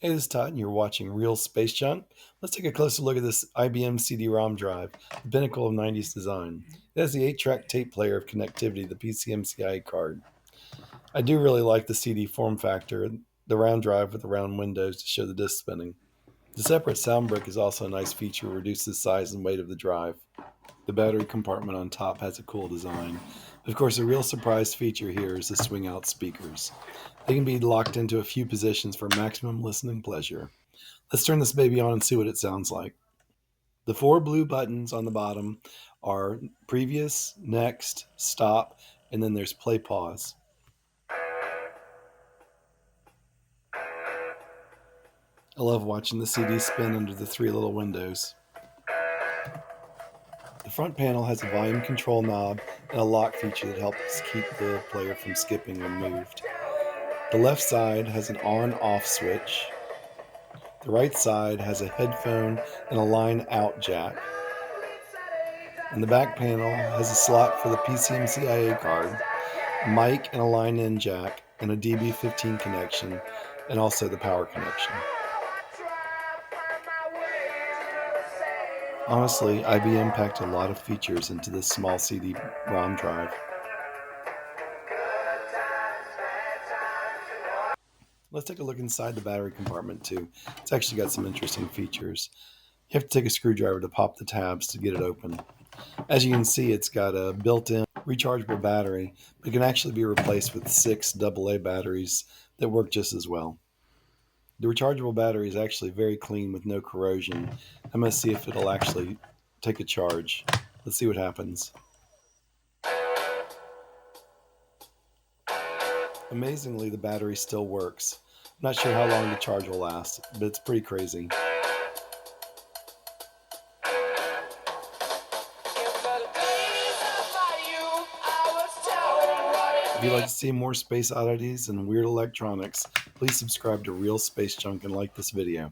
Hey, this is Todd, and you're watching Real Space Junk. Let's take a closer look at this IBM CD ROM drive, the pinnacle of 90s design. It has the 8-track tape player of connectivity, the PCMCIA card. I do really like the CD form factor, the round drive with the round windows to show the disc spinning. The separate sound brick is also a nice feature, reduces the size and weight of the drive. The battery compartment on top has a cool design. Of course, a real surprise feature here is the swing out speakers. They can be locked into a few positions for maximum listening pleasure. Let's turn this baby on and see what it sounds like. The four blue buttons on the bottom are previous, next, stop, and then there's play pause. I love watching the CD spin under the three little windows. The front panel has a volume control knob and a lock feature that helps keep the player from skipping when moved. The left side has an on-off switch. The right side has a headphone and a line out jack. And the back panel has a slot for the PCMCIA card, a mic and a line in jack, and a DB15 connection, and also the power connection. Honestly, IBM packed a lot of features into this small CD-ROM drive. Let's take a look inside the battery compartment too. It's actually got some interesting features. You have to take a screwdriver to pop the tabs to get it open. As you can see, it's got a built-in rechargeable battery, but it can actually be replaced with 6 AA batteries that work just as well. The rechargeable battery is actually very clean with no corrosion. I'm going to see if it'll actually take a charge. Let's see what happens. Amazingly, the battery still works. I'm not sure how long the charge will last, but it's pretty crazy. If you'd like to see more space oddities and weird electronics, please subscribe to Real Space Junk and like this video.